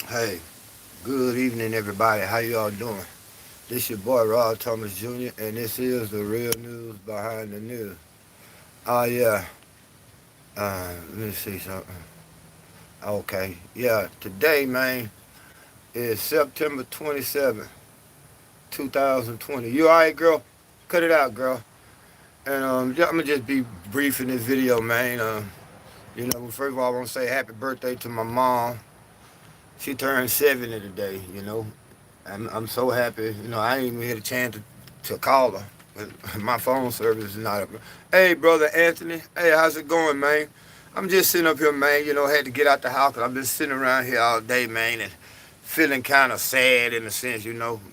Hey, good evening, everybody. How y'all doing? This your boy Rod Thomas Jr. and this is the real news behind the news. Yeah. Let me see something. Okay. Yeah. Today, man, is September 27th, 2020. You all right, girl? Cut it out, girl. And I'm gonna just be brief in this video, man. First of all, I want to say happy birthday to my mom. She turned 70 today. I'm so happy. I ain't even had a chance to call her. My phone service is not up. Hey, brother Anthony. Hey, how's it going, man? I'm just sitting up here, man. Had to get out the house 'cause I've been sitting around here all day, man, and feeling kind of sad in a sense.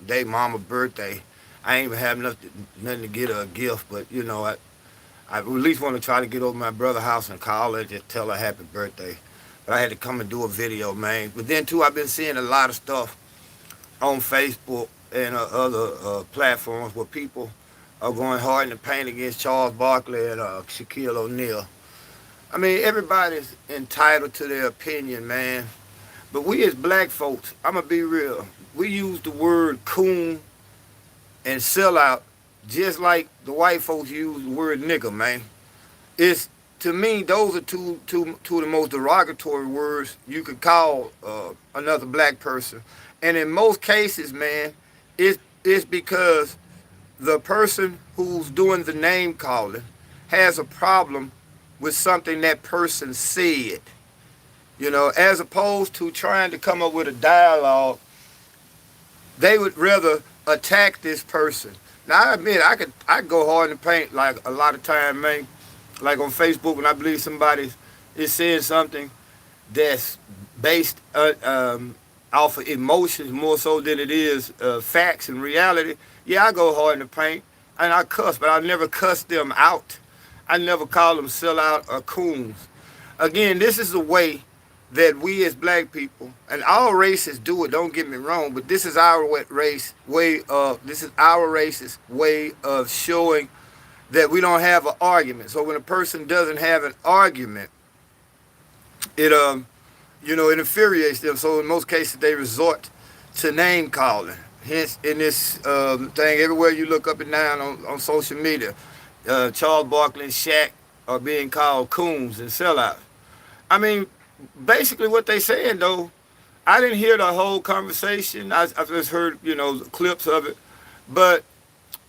Day mama birthday. I ain't even have nothing to get her a gift, but I at least want to try to get over my brother's house and call her and just tell her happy birthday. But I had to come and do a video, man. But then too, I've been seeing a lot of stuff on Facebook and other platforms where people are going hard in the paint against Charles Barkley and Shaquille O'Neal. I mean, everybody's entitled to their opinion, man. But we as black folks, I'm going to be real, we use the word coon and sellout just like the white folks use the word nigger, man. It's To me, those are two of the most derogatory words you could call another black person. And in most cases, man, it's because the person who's doing the name calling has a problem with something that person said. As opposed to trying to come up with a dialogue, they would rather attack this person. Now I admit I go hard in the paint like a lot of time, man. Like on Facebook when I believe somebody is saying something that's based off of emotions more so than it is facts and reality. Yeah, I go hard in the paint and I cuss, but I never cuss them out. I never call them sellout or coons. Again, this is the way that we as black people and all races do it. Don't get me wrong, but this is our racist way of showing that we don't have an argument. So when a person doesn't have an argument, it infuriates them. So in most cases, they resort to name calling. Hence, in this thing, everywhere you look up and down on social media, Charles Barkley and Shaq are being called coons and sellouts. I mean, basically what they saying though, I didn't hear the whole conversation. I just heard clips of it, but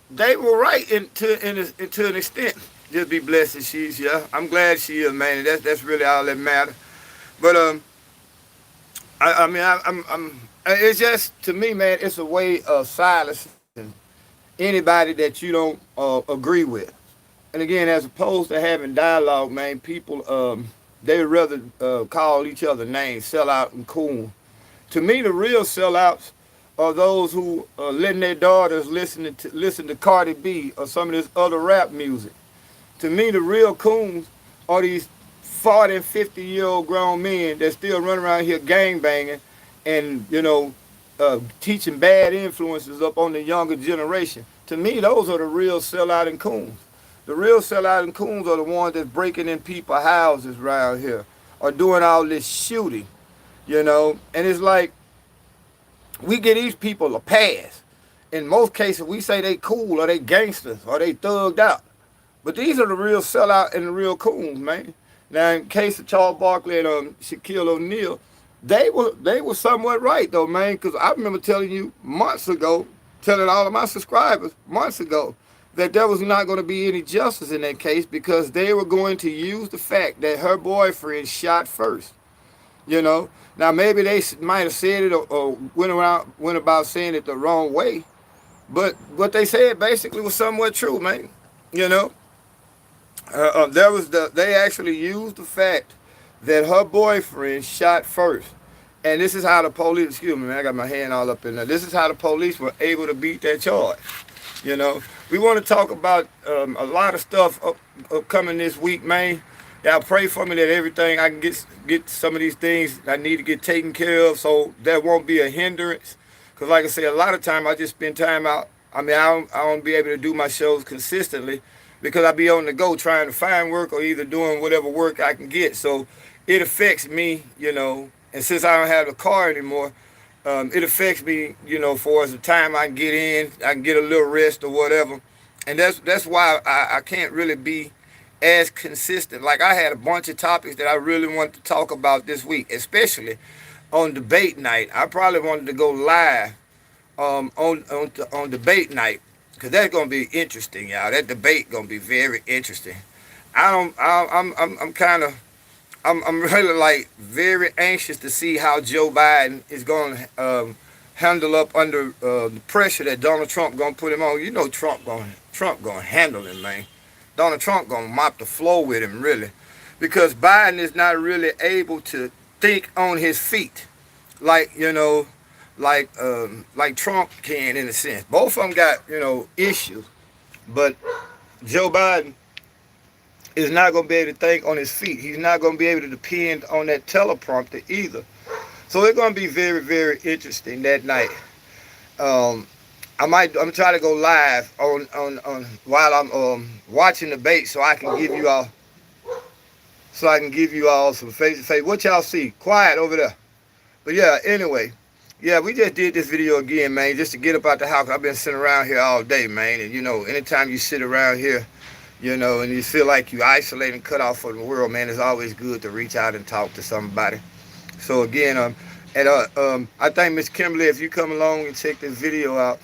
they were right to an extent. Just be blessed that she's here. I'm glad she is, man. That's really all that matters. But I mean, I'm. It's just to me, man. It's a way of silencing anybody that you don't agree with. And again, as opposed to having dialogue, man, people they would rather call each other names, sell out and cool. To me, the real sellouts are those who are letting their daughters listen to Cardi B or some of this other rap music. To me, the real coons are these 40 and 50-year-old grown men that still run around here gang banging and, teaching bad influences up on the younger generation. To me, those are the real sellout and coons. The real sellout and coons are the ones that's breaking in people's houses around here or doing all this shooting, And it's like, we give these people a pass. In most cases, we say they cool or they gangsters or they thugged out. But these are the real sellout and the real coons, man. Now, in case of Charles Barkley and Shaquille O'Neal, they were somewhat right though, man. Because I remember telling you months ago, telling all of my subscribers months ago, that there was not going to be any justice in that case because they were going to use the fact that her boyfriend shot first. Now maybe they might have said it or went about saying it the wrong way, but what they said basically was somewhat true, man. You know, they actually used the fact that her boyfriend shot first, and this is how the police. Excuse me, man, I got my hand all up in there. This is how the police were able to beat that charge. We want to talk about a lot of stuff upcoming this week, man. Y'all pray for me that everything I can get some of these things I need to get taken care of, so there won't be a hindrance. Cause like I say, a lot of time I just spend time out. I mean, I don't be able to do my shows consistently because I be on the go trying to find work or either doing whatever work I can get. So it affects me, And since I don't have a car anymore, it affects me, for as the time I can get in, I can get a little rest or whatever. And that's why I can't really be as consistent. Like I had a bunch of topics that I really wanted to talk about this week, especially on debate night. I probably wanted to go live on debate night because that's gonna be interesting, y'all. That debate gonna be very interesting. I don't. I'm kind of. I'm really like very anxious to see how Joe Biden is going to handle up under the pressure that Donald Trump going to put him on. Trump going to handle him, man. Donald Trump going to mop the floor with him, really, because Biden is not really able to think on his feet, like like Trump can in a sense. Both of them got issues, but Joe Biden is not going to be able to think on his feet. He's not going to be able to depend on that teleprompter either. So it's going to be very, very interesting that night. I'm trying to go live on while I'm watching the debate so I can give you all some face to face. What y'all see? Quiet over there. But yeah, anyway. Yeah, we just did this video again, man, just to get up out the house. I've been sitting around here all day, man. And anytime you sit around here, and you feel like you isolate and cut off from the world, man, it's always good to reach out and talk to somebody. So again, I think Miss Kimberly, if you come along and check this video out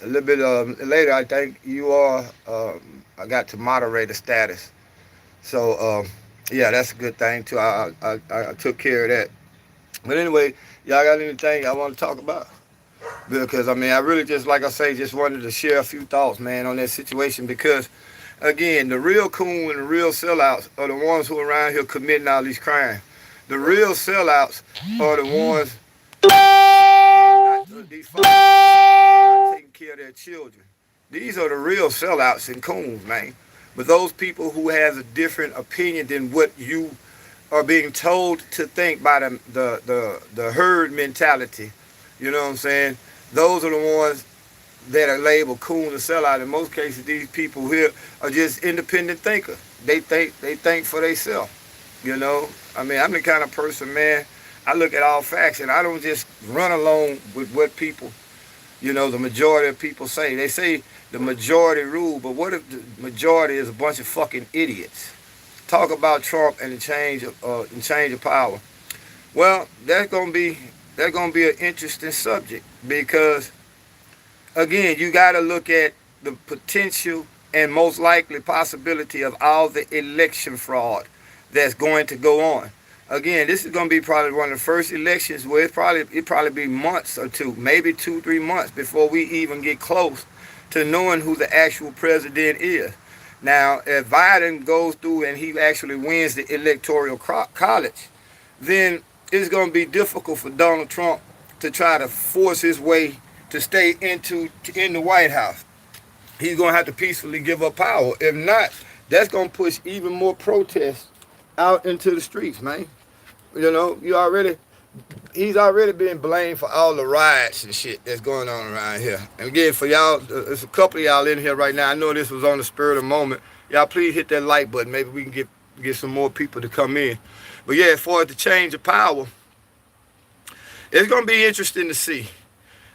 a little bit later, I think you are. I got to moderator status. So yeah, that's a good thing too. I took care of that. But anyway, y'all got anything I want to talk about? Because I mean, I really just, like I say, just wanted to share a few thoughts, man, on that situation because. Again, the real coon and the real sellouts are the ones who are around here committing all these crimes. The real sellouts are the ones these fathers not taking care of their children. These are the real sellouts and coons, man. But those people who have a different opinion than what you are being told to think by the herd mentality, you know what I'm saying? Those are the ones that are labeled coon and sellout. In most cases, these people here are just independent thinkers. They think for themselves. I mean, I'm the kind of person, man. I look at all facts and I don't just run along with what people, the majority of people say. They say the majority rule, but what if the majority is a bunch of fucking idiots? Talk about Trump and the change of power. Well, that's gonna be an interesting subject because. Again, you got to look at the potential and most likely possibility of all the election fraud that's going to go on. Again, this is going to be probably one of the first elections where it probably be months or two, maybe 2-3 months before we even get close to knowing who the actual president is. Now, if Biden goes through and he actually wins the electoral college, then it's going to be difficult for Donald Trump to try to force his way to stay in the White House. He's going to have to peacefully give up power. If not, that's going to push even more protests out into the streets, man. He's already been blamed for all the riots and shit that's going on around here. And again, for y'all, there's a couple of y'all in here right now. I know this was on the spur of the moment. Y'all please hit that like button. Maybe we can get some more people to come in. But yeah, as far as the change of power, it's going to be interesting to see.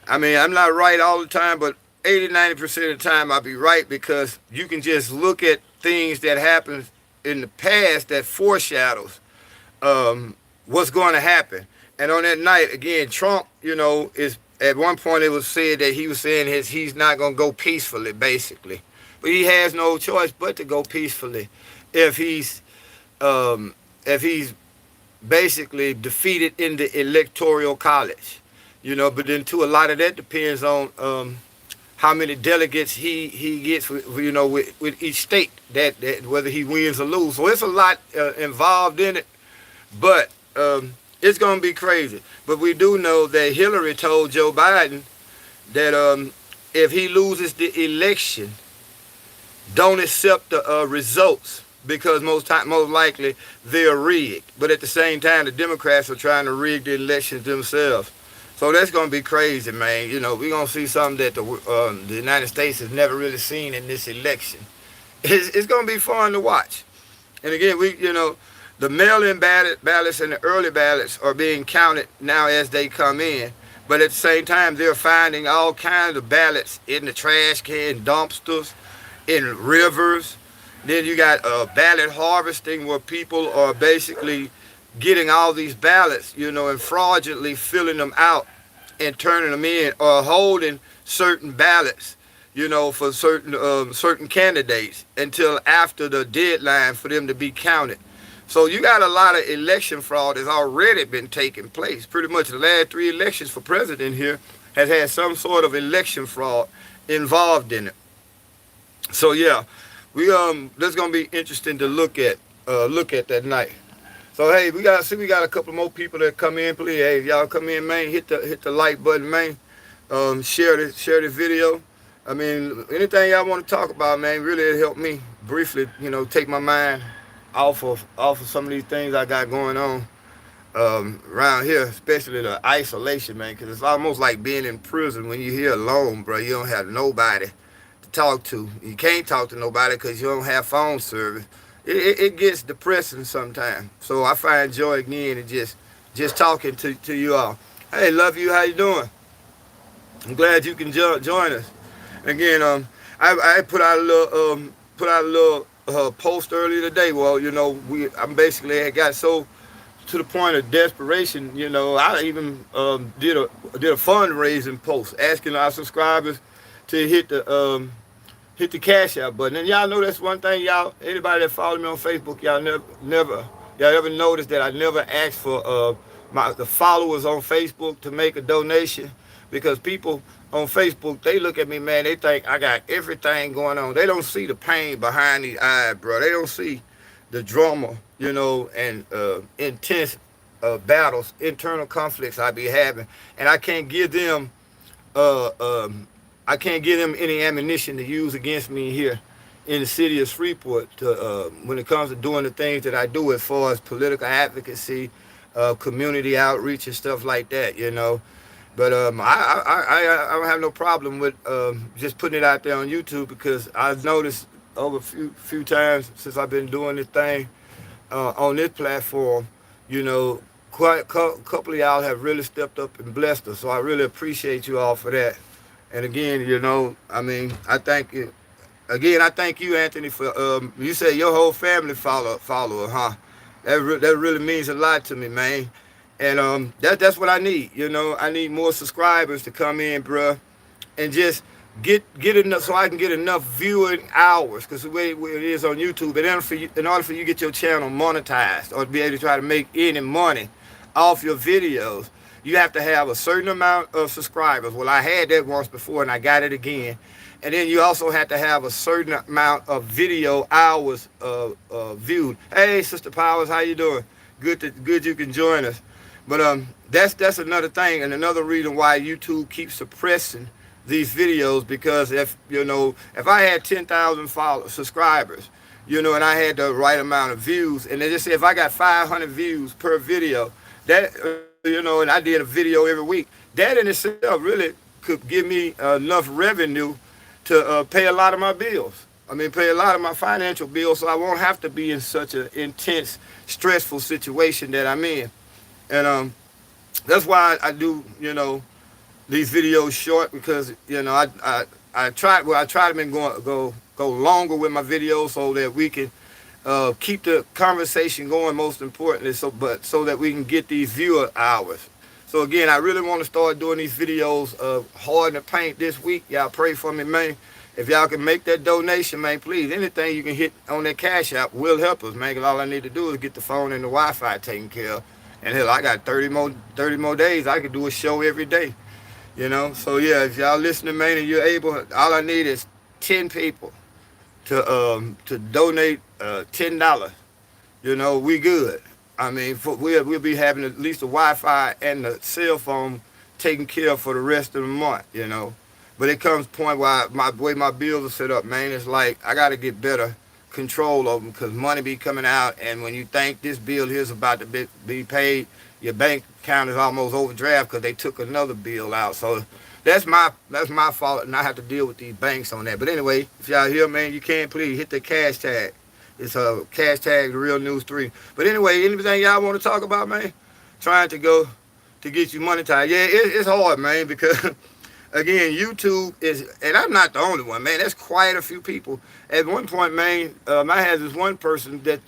I mean, I'm not right all the time, but 80-90% of the time I'll be right because you can just look at things that happened in the past that foreshadows what's going to happen. And on that night, again, Trump, is at one point it was said that he was saying he's not going to go peacefully, basically. But he has no choice but to go peacefully if he's basically defeated in the electoral college. But then too, a lot of that depends on how many delegates he gets, with each state, that whether he wins or loses. So it's a lot involved in it, but it's going to be crazy. But we do know that Hillary told Joe Biden that if he loses the election, don't accept the results because most likely they're rigged. But at the same time, the Democrats are trying to rig the elections themselves. So that's going to be crazy, man. We're going to see something that the United States has never really seen in this election. It's going to be fun to watch. And again, The mail-in ballots and the early ballots are being counted now as they come in. But at the same time, they're finding all kinds of ballots in the trash can, dumpsters, in rivers. Then you got ballot harvesting where people are basically getting all these ballots, and fraudulently filling them out and turning them in, or holding certain ballots, for certain candidates until after the deadline for them to be counted. So you got a lot of election fraud that's already been taking place. Pretty much the last 3 elections for president here has had some sort of election fraud involved in it. So yeah, that's gonna be interesting to look at that night. So hey, we got a couple more people that come in. Please, hey, if y'all come in, man, hit the like button, man. Share the video. I mean, anything y'all want to talk about, man, really it helped me briefly, take my mind off of some of these things I got going on around here, especially the isolation, man, because it's almost like being in prison when you're here alone, bro. You don't have nobody to talk to. You can't talk to nobody because you don't have phone service. It gets depressing sometimes. So I find joy again in just talking to you all. Hey, love you. How you doing? I'm glad you can join us. Again, I put out a little post earlier today. Well, I'm basically I got so to the point of desperation. I even did a fundraising post asking our subscribers to hit the cash out button. And y'all know that's one thing, y'all. Anybody that follow me on Facebook, y'all y'all ever noticed that I never asked for the followers on Facebook to make a donation, because people on Facebook, they look at me, man, they think I got everything going on. They don't see the pain behind the eyes, bro. They don't see the drama, and intense battles, internal conflicts I be having, and uh, um, I can't give them any ammunition to use against me here in the city of Shreveport when it comes to doing the things that I do as far as political advocacy, community outreach and stuff like that. But I don't have no problem with just putting it out there on YouTube, because I've noticed over a few times since I've been doing this thing on this platform, quite a couple of y'all have really stepped up and blessed us. So I really appreciate you all for that. And again, I mean, I thank you. Again, I thank you, Anthony, for you said your whole family follower, huh? That really means a lot to me, man. And that's what I need. I need more subscribers to come in, bruh, and just get enough, so I can get enough viewing hours. Because the way it is on YouTube, in order for you to get your channel monetized or to be able to try to make any money off your videos, you have to have a certain amount of subscribers. Well, I had that once before and I got it again. And then you also have to have a certain amount of video hours viewed. Hey, Sister Powers, how you doing? Good you can join us. But that's another thing, and another reason why YouTube keeps suppressing these videos, because if I had 10,000 subscribers, and I had the right amount of views, and they just say if I got 500 views per video, that and I did a video every week, that in itself really could give me enough revenue to pay a lot of my bills. I mean, pay a lot of my financial bills, so I won't have to be in such an intense, stressful situation that I'm in. And that's why I do, these videos short, because I try to go longer with my videos so that we can keep the conversation going, most importantly, so that we can get these viewer hours. So again, I really want to start doing these videos hard in the paint this week. Y'all pray for me, man. If y'all can make that donation, man, please, anything you can hit on that cash app will help us, man. 'Cause all I need to do is get the phone and the Wi-Fi taken care of. And hell, I got 30 more days. I could do a show every day, So yeah, if y'all listening, man, and you're able, all I need is 10 people to donate $10. We good. I mean, we'll be having at least the Wi-Fi and the cell phone taken care of for the rest of the month, But it comes to a point where way my bills are set up, man, it's like I got to get better control of them, because money be coming out, and when you think this bill here is about to be paid, your bank account is almost overdraft because they took another bill out. So that's my fault, and I have to deal with these banks on that. But anyway, if y'all here, man, you can please hit the cash tag. It's hashtag the real news 3. But anyway, anything y'all want to talk about, man? Trying to go to get you monetized. Yeah, it's hard, man, because again, YouTube is, and I'm not the only one, man. There's quite a few people. At one point, man, I had this one person that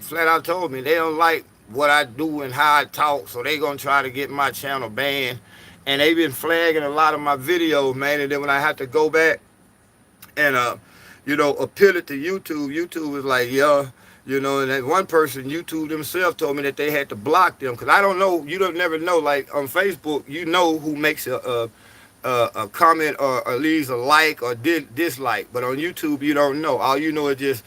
flat out told me they don't like what I do and how I talk, so they gonna try to get my channel banned. And they've been flagging a lot of my videos, man. And then when I have to go back and appeal it to YouTube, YouTube was like, yeah. And that one person, YouTube themselves, told me that they had to block them because I don't know. You don't never know. Like on Facebook, you know who makes a comment or leaves a like or dislike, but on YouTube you don't know. All you know is just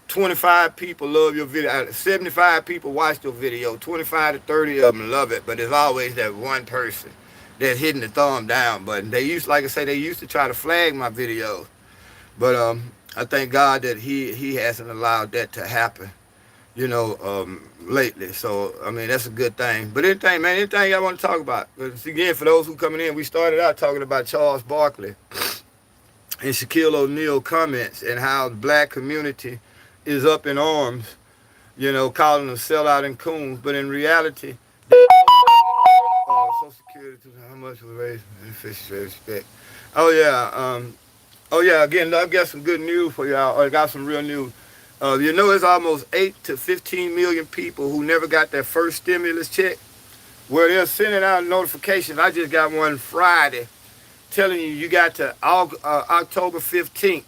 25 people love your video, 75 people watch your video, 25 to 30 of them love it, but there's always that one person that's hitting the thumb down button. They used, like I say, they used to try to flag my videos, but I thank God that he hasn't allowed that to happen, lately. So, I mean, that's a good thing. But anything y'all want to talk about? Again, for those who coming in, we started out talking about Charles Barkley and Shaquille O'Neal comments and how the black community is up in arms, calling them sellout and coons. But in reality, Social Security, how much was raised? Respect. Oh, yeah. Again, I've got some good news for y'all. I got some real news. It's almost 8 to 15 million people who never got their first stimulus check. Where they're sending out notifications. I just got one Friday telling you got to October 15th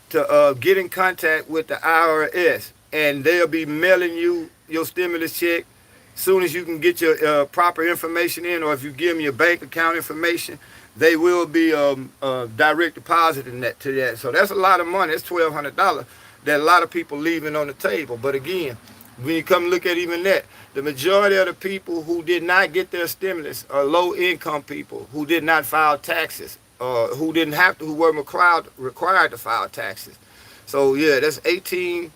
to get in contact with the IRS, and they'll be mailing you your stimulus check as soon as you can get your proper information in, or if you give them your bank account information, they will be direct depositing that to that. So that's a lot of money. It's $1,200 that a lot of people leaving on the table. But again, when you come look at even that, the majority of the people who did not get their stimulus are low-income people who did not file taxes, who didn't have to, who were required to file taxes. So yeah, that's 8 to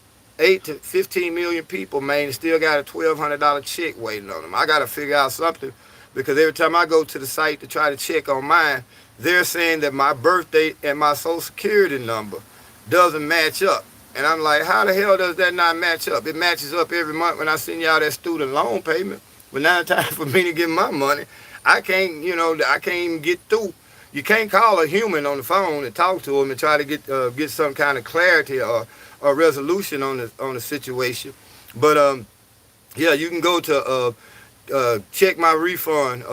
15 million people, man, still got a $1,200 check waiting on them. I got to figure out something, because every time I go to the site to try to check on mine, they're saying that my birth date and my social security number doesn't match up. And I'm like, how the hell does that not match up? It matches up every month when I send y'all that student loan payment. But now it's time for me to get my money. I can't even get through. You can't call a human on the phone and talk to them and try to get some kind of clarity or resolution on the situation. But yeah, you can go to check my refund,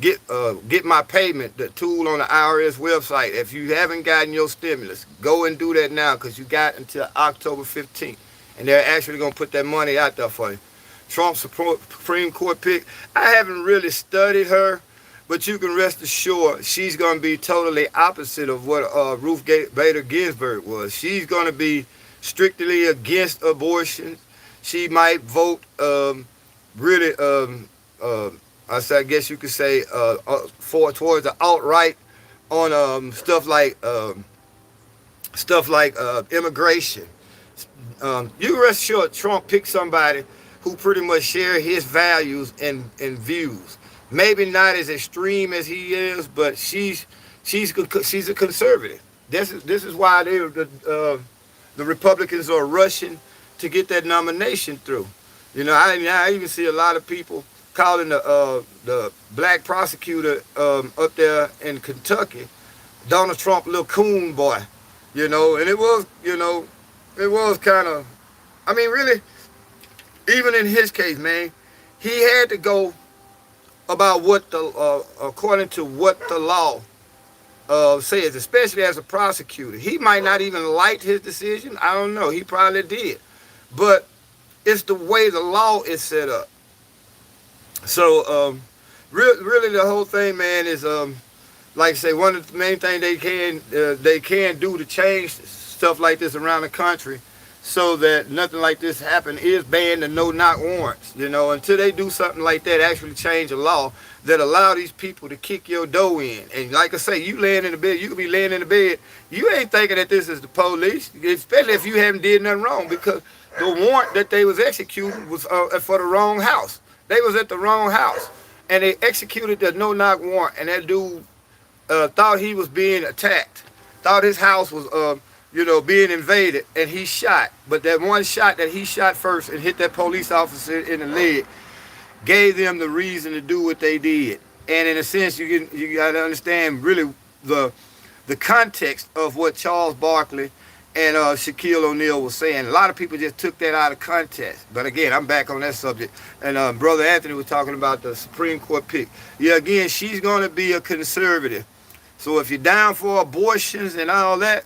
get my payment, the tool on the IRS website. If you haven't gotten your stimulus, go and do that now, because you got until October 15th, and they're actually going to put that money out there for you. Trump's Supreme Court pick, I haven't really studied her, but you can rest assured she's going to be totally opposite of what Ruth Bader Ginsburg was. She's going to be strictly against abortion. She might vote really I guess you could say towards the alt-right on stuff like immigration. You can rest assured Trump picked somebody who pretty much share his values and views. Maybe not as extreme as he is, but she's a conservative. This is why the Republicans are rushing to get that nomination through. I even see a lot of people calling the black prosecutor up there in Kentucky Donald Trump little coon boy, and it was kind of, I mean, really, even in his case, man, he had to go about what according to what the law says, especially as a prosecutor. He might not even like his decision. I don't know. He probably did, but it's the way the law is set up. So, really, the whole thing, man, is like I say, one of the main things they can do to change stuff like this around the country, so that nothing like this happen, is ban the no-knock warrants. Until they do something like that, actually change the law that allow these people to kick your door in. And like I say, you laying in the bed, you could be laying in the bed, you ain't thinking that this is the police, especially if you haven't did nothing wrong, because the warrant that they was executing was for the wrong house. They was at the wrong house, and they executed the no-knock warrant, and that dude thought he was being attacked, thought his house was being invaded, and he shot. But that one shot that he shot first and hit that police officer in the leg gave them the reason to do what they did. And in a sense, you got to understand really the the context of what Charles Barkley and Shaquille O'Neal was saying. A lot of people just took that out of context. But again, I'm back on that subject. And Brother Anthony was talking about the Supreme Court pick. Yeah, again, she's going to be a conservative. So if you're down for abortions and all that,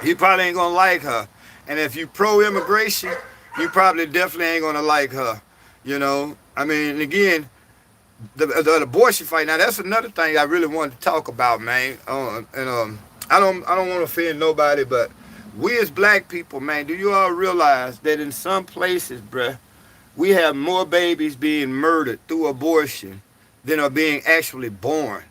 you probably ain't going to like her. And if you pro-immigration, you probably definitely ain't going to like her. I mean, again, the abortion fight. Now that's another thing I really wanted to talk about, man. I don't want to offend nobody, but we as black people, man, do you all realize that in some places, bruh, we have more babies being murdered through abortion than are being actually born?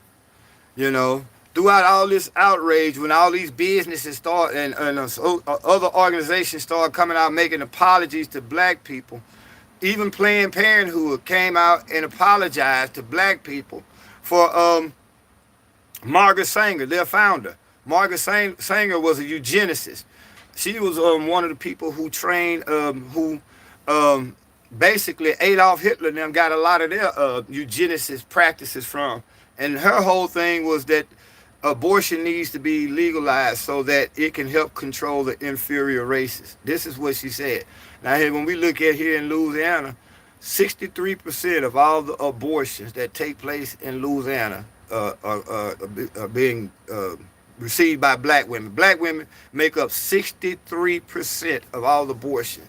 Throughout all this outrage, when all these businesses start and other organizations start coming out making apologies to black people. Even Planned Parenthood came out and apologized to black people for Margaret Sanger, their founder. Margaret Sanger was a eugenicist. She was one of the people who trained, who basically Adolf Hitler and them got a lot of their eugenicist practices from. And her whole thing was that abortion needs to be legalized so that it can help control the inferior races. This is what she said. Now, when we look at here in Louisiana, 63% of all the abortions that take place in Louisiana are being received by black women. Black women make up 63% of all the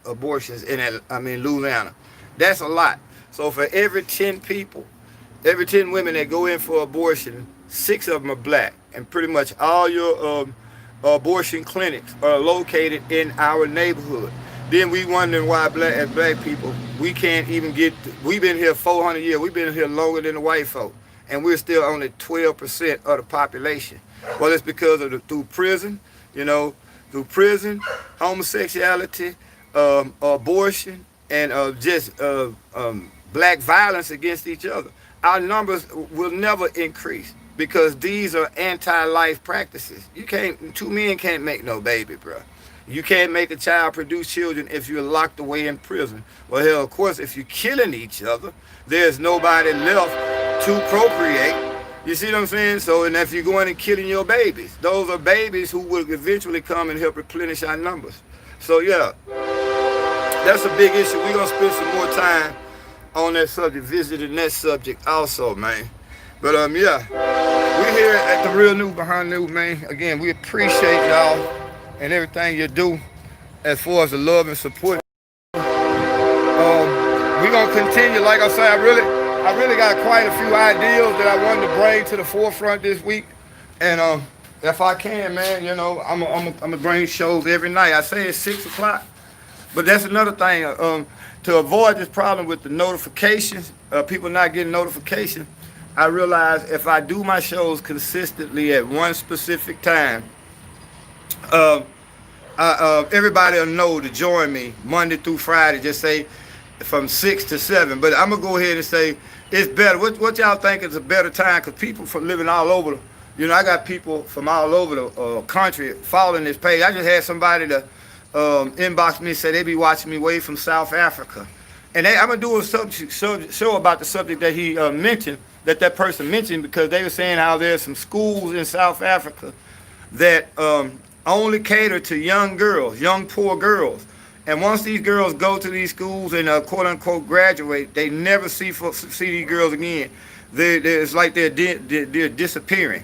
abortions in Louisiana. That's a lot. So for every 10 people, every 10 women that go in for abortion, 6 of them are black. And pretty much all your abortion clinics are located in our neighborhood. Then we wondering why as black people, we can't even we've been here 400 years, we've been here longer than the white folk, and we're still only 12% of the population. Well, it's because of through prison, homosexuality, abortion, and black violence against each other. Our numbers will never increase because these are anti-life practices. Two men can't make no baby, bro. You can't make a child produce children if you're locked away in prison. Well, hell, of course, if you're killing each other, there's nobody left to procreate. You see what I'm saying? So, and if you're going and killing your babies, those are babies who will eventually come and help replenish our numbers. So, yeah, that's a big issue. We're going to spend some more time on that subject, visiting that subject also, man. But, yeah, we're here at the Real News Behind the News, man. Again, we appreciate y'all and everything you do as far as the love and support. We're going to continue. Like I said, I really got quite a few ideas that I wanted to bring to the forefront this week. And if I can, man, I'm going to bring shows every night. I say it's 6 o'clock. But that's another thing. To avoid this problem with the notifications, people not getting notifications, I realize if I do my shows consistently at one specific time, everybody will know to join me Monday through Friday. Just say from 6 to 7. But I'm gonna go ahead and say it's better. What y'all think is a better time? Because people from living all over, I got people from all over the country following this page. I just had somebody to inbox me and say they be watching me way from South Africa, and I'm gonna do a show about the subject that he mentioned, that person mentioned, because they were saying how there's some schools in South Africa that only cater to young poor girls. And once these girls go to these schools and quote unquote graduate, they never see these girls again. It's like they're disappearing.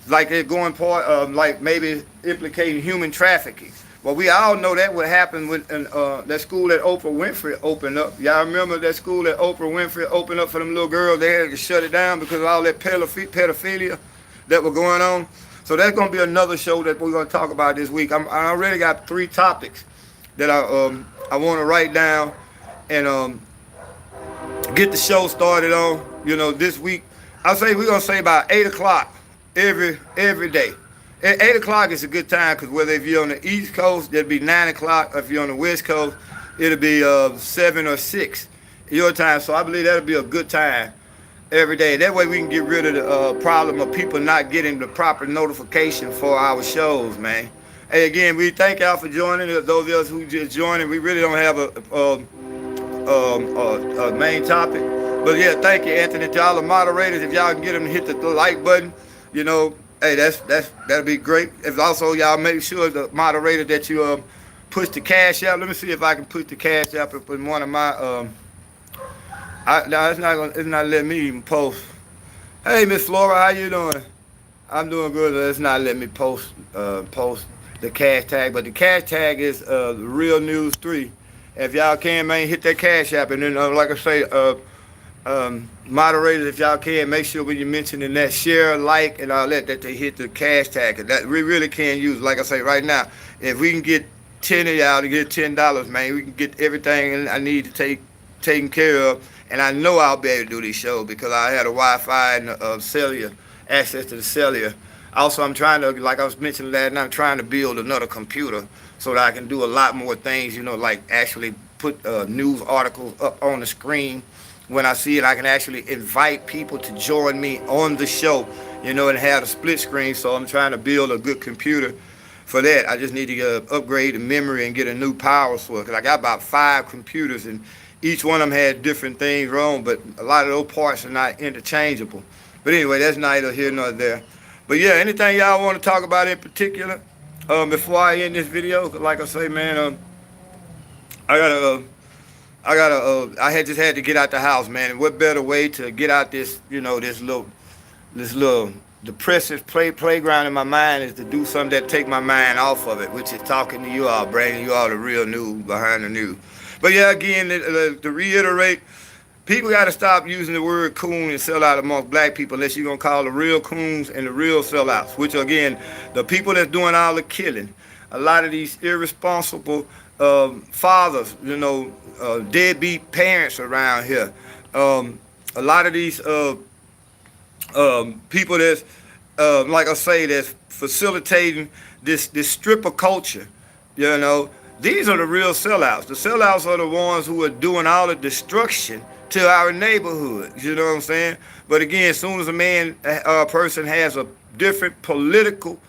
Like they're going part of like maybe implicating human trafficking. Well, we all know that what happened when that school that Oprah Winfrey opened up. Y'all remember that school that Oprah Winfrey opened up for them little girls? They had to shut it down because of all that pedophilia that was going on. So that's going to be another show that we're going to talk about this week. I already got 3 topics that I want to write down and get the show started on. This week, we're going to say about 8 o'clock every day. 8 o'clock is a good time because whether if you're on the East Coast, it'll be 9 o'clock. If you're on the West Coast, it'll be 7 or 6 your time. So I believe that'll be a good time every day. That way we can get rid of the problem of people not getting the proper notification for our shows, man. Hey, again, we thank y'all for joining. Those of us who just joining, we really don't have a main topic. But yeah, thank you, Anthony. To all the moderators, if y'all can get them to hit the like button, you know, hey, that'll be great. If also y'all make sure the moderator that you push the cash app. Let me see if I can push the cash app up in one of my no, it's not letting me even post. Hey, Miss Flora, how you doing? I'm doing good. It's not letting me post the cash tag, but the cash tag is Real News 3. If y'all can, man, hit that cash app, and then like I say, moderators, if y'all can, make sure when you mentioning that, share, like, and all that they hit the cash tag. That we really can use. Like I say, right now, if we can get 10 of y'all to get $10, man, we can get everything I need to taken care of. And I know I'll be able to do these shows because I had a Wi-Fi and cellular access to the cellular. Also, I'm trying to, like I was mentioning last night, I'm trying to build another computer so that I can do a lot more things, you know, like actually put news articles up on the screen. When I see it, I can actually invite people to join me on the show, you know, and have a split screen. So I'm trying to build a good computer for that. I just need to upgrade the memory and get a new power source because I got about 5 computers and each one of them had different things wrong, but a lot of those parts are not interchangeable. But anyway, that's neither here nor there. But yeah, anything y'all want to talk about in particular before I end this video? Like I say, man, I had just had to get out the house, man. And what better way to get out this, you know, this little depressive playground in my mind is to do something that take my mind off of it, which is talking to you all, bringing you all the real news behind the news. But yeah, again, to reiterate, people got to stop using the word coon and sellout amongst black people unless you're going to call the real coons and the real sellouts, which again, the people that's doing all the killing. A lot of these irresponsible fathers, you know, deadbeat parents around here. A lot of these people that's, like I say, that's facilitating this stripper culture, you know. These are the real sellouts. The sellouts are the ones who are doing all the destruction to our neighborhoods. You know what I'm saying? But again, as soon as a person has a different political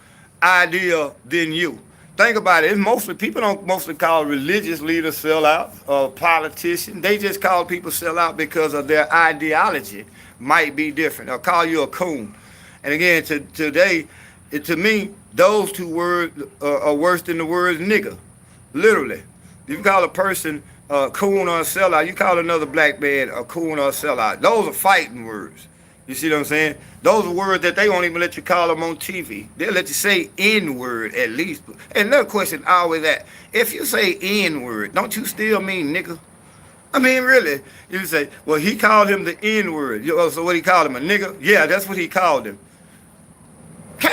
idea than you, think about it. It's mostly people don't mostly call religious leaders sellouts or politicians. They just call people sellout because of their ideology might be different. They'll call you a coon. And again, today, to me, those two words are worse than the word nigger. Literally. You can call a person a coon or a sellout. You call another black man a coon or a sellout. Those are fighting words. You see what I'm saying? Those are words that they won't even let you call them on TV. They'll let you say N-word at least. And another question always that, if you say N-word, don't you still mean nigga? I mean, really. You say, well, he called him the N-word. So what he called him, a nigga? Yeah, that's what he called him.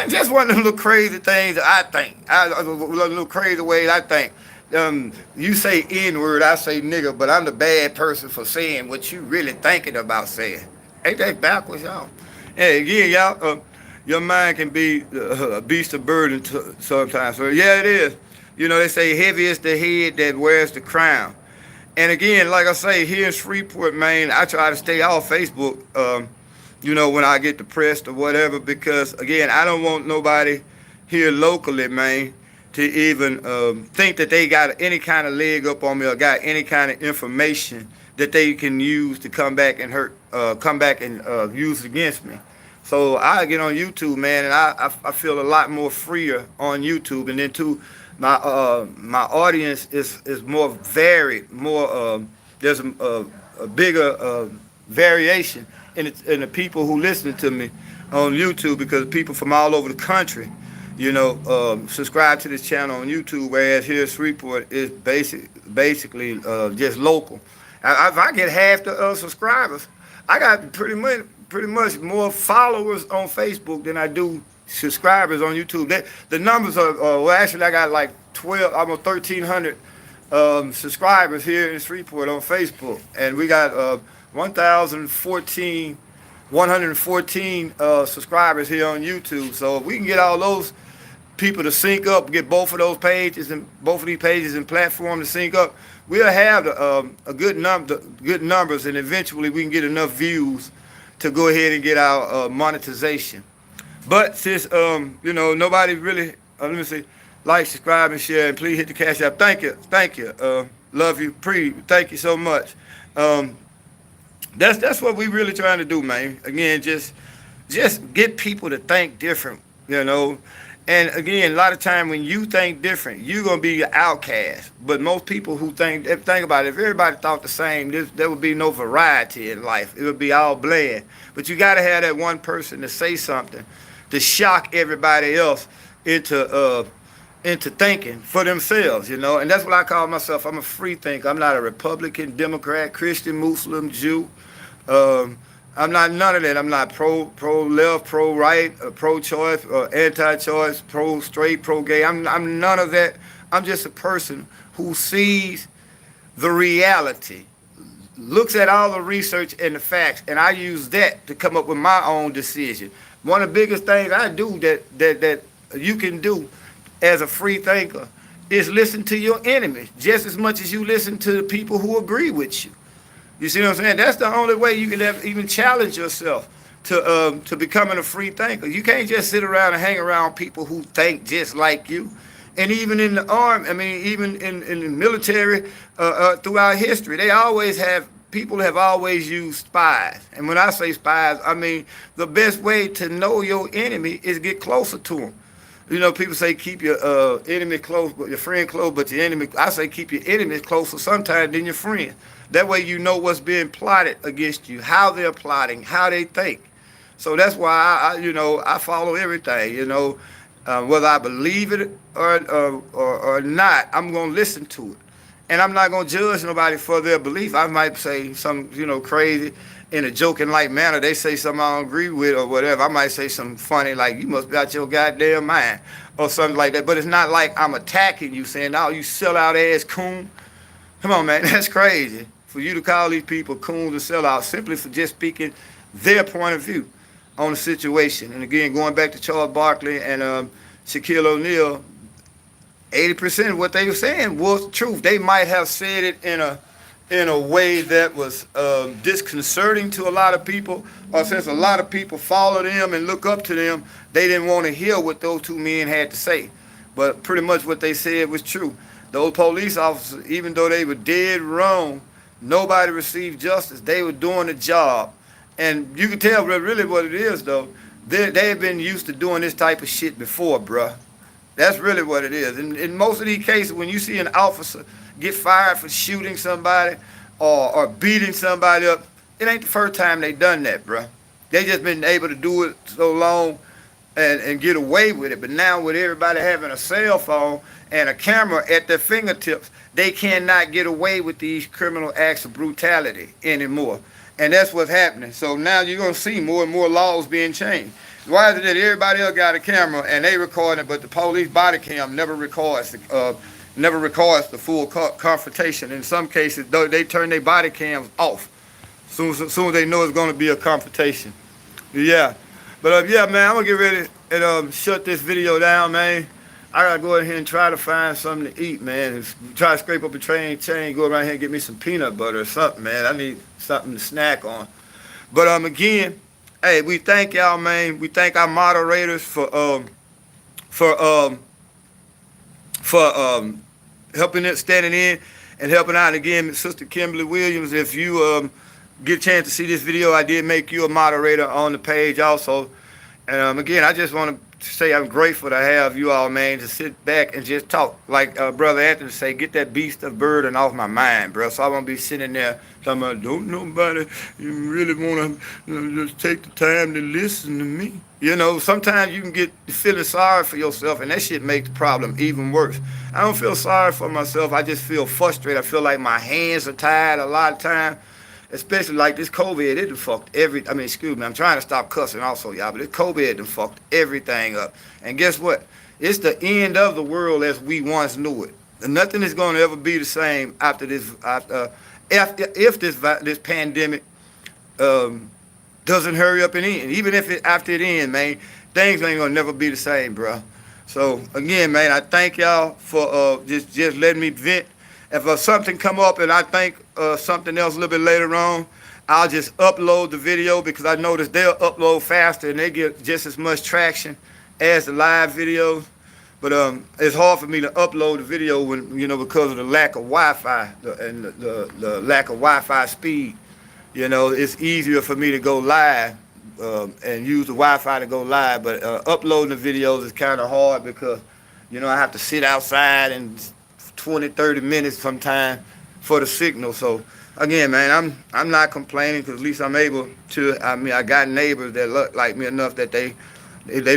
Just one of them little crazy things that I think. Little crazy ways I think. You say N-word, I say nigga, but I'm the bad person for saying what you really thinking about saying. Ain't that backwards, y'all? Hey, again, y'all, your mind can be a beast of burden sometimes. So yeah, it is. You know, they say heavy is the head that wears the crown. And again, like I say, here in Shreveport, Maine, I try to stay off Facebook, you know, when I get depressed or whatever, because again, I don't want nobody here locally, man, to even think that they got any kind of leg up on me or got any kind of information that they can use to come back and use against me. So I get on YouTube, man, and I feel a lot more freer on YouTube. And then too, my audience is more varied, more there's a bigger variation in the people who listen to me on YouTube, because people from all over the country, you know, subscribe to this channel on YouTube, whereas here at Shreveport is basically just local. If I get half the subscribers, I got pretty much more followers on Facebook than I do subscribers on YouTube. The numbers are, well, actually I got like 12, almost 1,300 subscribers here in Shreveport on Facebook, and we got 114 subscribers here on YouTube. So if we can get all those people to sync up, get both of these pages and platforms to sync up, we'll have a good numbers, and eventually we can get enough views to go ahead and get our monetization. But since you know, nobody really, let me see, Like, subscribe, and share, and please hit the cash app. Thank you, thank you. Love you, thank you so much. Um, that's what we really trying to do, man. Again, just get people to think different, you know. And again, a lot of time when you think different, you're gonna be an outcast. But most people who think about it, if everybody thought the same, there would be no variety in life. It would be all bland. But you gotta have that one person to say something to shock everybody else into thinking for themselves, you know. And that's what I call myself. I'm a free thinker. I'm not a Republican, Democrat, Christian, Muslim, Jew. Um, I'm not none of that. I'm not pro left, pro right, pro choice, anti choice, pro straight, pro gay. I'm none of that. I'm just a person who sees the reality, looks at all the research and the facts, and I use that to come up with my own decision. One of the biggest things I do that you can do as a free thinker is listen to your enemies just as much as you listen to the people who agree with you. You see what I'm saying? That's the only way you can even challenge yourself to becoming a free thinker. You can't just sit around and hang around people who think just like you. And even in the army, I mean, even in the military, throughout history, people have always used spies. And when I say spies, I mean the best way to know your enemy is get closer to them. You know, people say keep your enemy close, but your friend close, but your enemy. I say keep your enemies closer sometimes than your friend. That way you know what's being plotted against you, how they're plotting, how they think. So that's why I follow everything. You know, whether I believe it or not, I'm gonna listen to it, and I'm not gonna judge nobody for their belief. I might say something crazy in a joking like manner. They say something I don't agree with or whatever. I might say something funny like you must be out your goddamn mind or something like that. But it's not like I'm attacking you, saying, "Oh, you sell out ass coon." Come on, man, that's crazy for you to call these people coons and sellouts simply for just speaking their point of view on the situation. And again, going back to Charles Barkley and Shaquille O'Neal, 80% of what they were saying was the truth. They might have said it in a way that was disconcerting to a lot of people, or since a lot of people follow them and look up to them, they didn't want to hear what those two men had to say. But pretty much what they said was true. Those police officers, even though they were dead wrong, nobody received justice. They were doing the job. And you can tell really what it is, though. They've been used to doing this type of shit before, bruh. That's really what it is. In most of these cases, when you see an officer get fired for shooting somebody or beating somebody up, it ain't the first time they done that, bruh. They just been able to do it so long and get away with it. But now with everybody having a cell phone and a camera at their fingertips, they cannot get away with these criminal acts of brutality anymore. And that's what's happening. So now you're going to see more and more laws being changed. Why is it that everybody else got a camera and they record it, but the police body cam never records the full confrontation? In some cases, though, they turn their body cams off soon as they know it's going to be a confrontation. Yeah. But yeah, man, I'm going to get ready and shut this video down, man. I got to go ahead and try to find something to eat, man. Try to scrape up a train chain, go around here and get me some peanut butter or something, man. I need something to snack on. But again, hey, we thank y'all, man. We thank our moderators for helping it, standing in and helping out. And again, Sister Kimberly Williams, if you get a chance to see this video, I did make you a moderator on the page also. And again, I just want to say I'm grateful to have you all, man, to sit back and just talk. Like Brother Anthony say, get that beast of burden off my mind, bro. So I won't be sitting there talking about, don't nobody you really want to just take the time to listen to me. You know, sometimes you can get feeling sorry for yourself, and that shit makes the problem even worse. I don't feel sorry for myself. I just feel frustrated. I feel like my hands are tired a lot of time. Especially like this COVID, it done fucked excuse me, I'm trying to stop cussing also, y'all, but this COVID done fucked everything up. And guess what? It's the end of the world as we once knew it. And nothing is going to ever be the same after this, if this pandemic doesn't hurry up and end. Even if after it ends, man, things ain't going to never be the same, bro. So, again, man, I thank y'all for just letting me vent. If something come up and I think something else a little bit later on, I'll just upload the video because I notice they'll upload faster and they get just as much traction as the live videos. But it's hard for me to upload the video when because of the lack of Wi-Fi and the lack of Wi-Fi speed. It's easier for me to go live and use the Wi-Fi to go live, but uploading the videos is kind of hard because I have to sit outside and 20, 30 minutes sometimes for the signal. So again, man, I'm not complaining because at least I'm able to. I mean, I got neighbors that look like me enough that they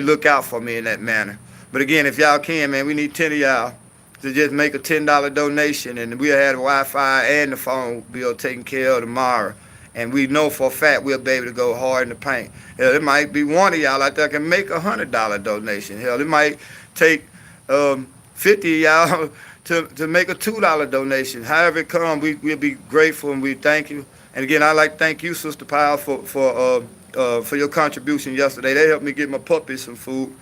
look out for me in that manner. But again, if y'all can, man, we need 10 of y'all to just make a $10 donation, and we'll have the Wi-Fi and the phone bill taken care of tomorrow. And we know for a fact we'll be able to go hard in the paint. Hell, it might be one of y'all out there can make $100 donation. Hell, it might take 50 of y'all to make a $2 donation. However it comes, we'll be grateful and we thank you. And again, I'd like to thank you, Sister Powell, for your contribution yesterday. They helped me get my puppies some food.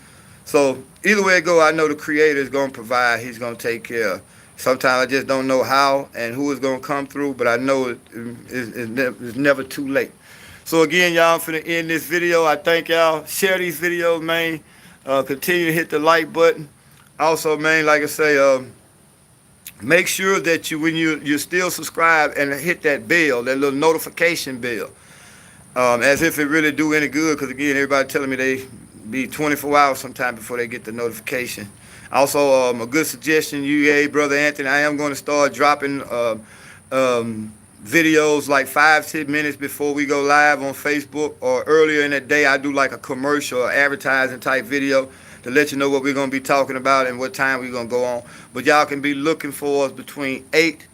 So either way it go, I know the Creator is going to provide. He's going to take care. Sometimes I just don't know how and who is going to come through, but I know it's never too late. So again, y'all, I'm finna end this video. I thank y'all. Share these videos, man. Continue to hit the like button. Also, man, like I say, make sure that when you're still subscribed and hit that bell, that little notification bell, as if it really do any good. Because again, everybody telling me they be 24 hours sometime before they get the notification. Also, a good suggestion, Brother Anthony, I am going to start dropping videos like 5-10 minutes before we go live on Facebook, or earlier in the day I do like a commercial or advertising type video to let you know what we're going to be talking about and what time we're going to go on. But y'all can be looking for us between 8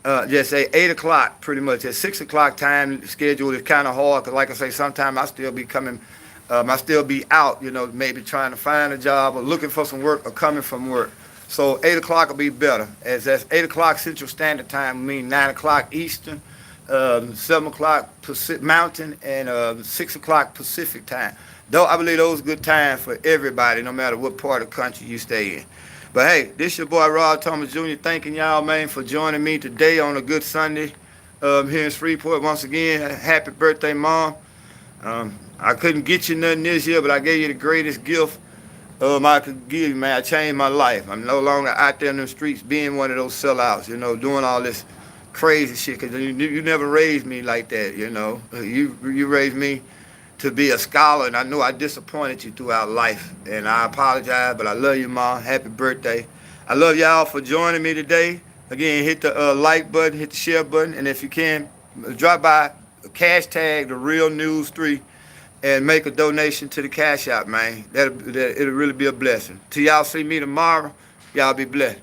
o'clock pretty much. At 6 o'clock time schedule is kind of hard because like I say, sometimes I still be out, maybe trying to find a job or looking for some work or coming from work. So 8 o'clock will be better. As that's 8 o'clock Central Standard Time, I mean 9 o'clock Eastern, 7 o'clock Pacific Mountain, and 6 o'clock Pacific Time. Though I believe those are good times for everybody, no matter what part of the country you stay in. But hey, this your boy Rod Thomas Jr. thanking y'all, man, for joining me today on a good Sunday here in Shreveport. Once again, happy birthday, Mom. I couldn't get you nothing this year, but I gave you the greatest gift I could give you, man. I changed my life. I'm no longer out there in the streets being one of those sellouts, doing all this crazy shit. Because you never raised me like that, You raised me to be a scholar, and I know I disappointed you throughout life. And I apologize, but I love you, Mom. Happy birthday. I love y'all for joining me today. Again, hit the like button, hit the share button, and if you can, drop by, hashtag therealnews3, and make a donation to the Cash App, man. It'll really be a blessing. Till y'all see me tomorrow, y'all be blessed.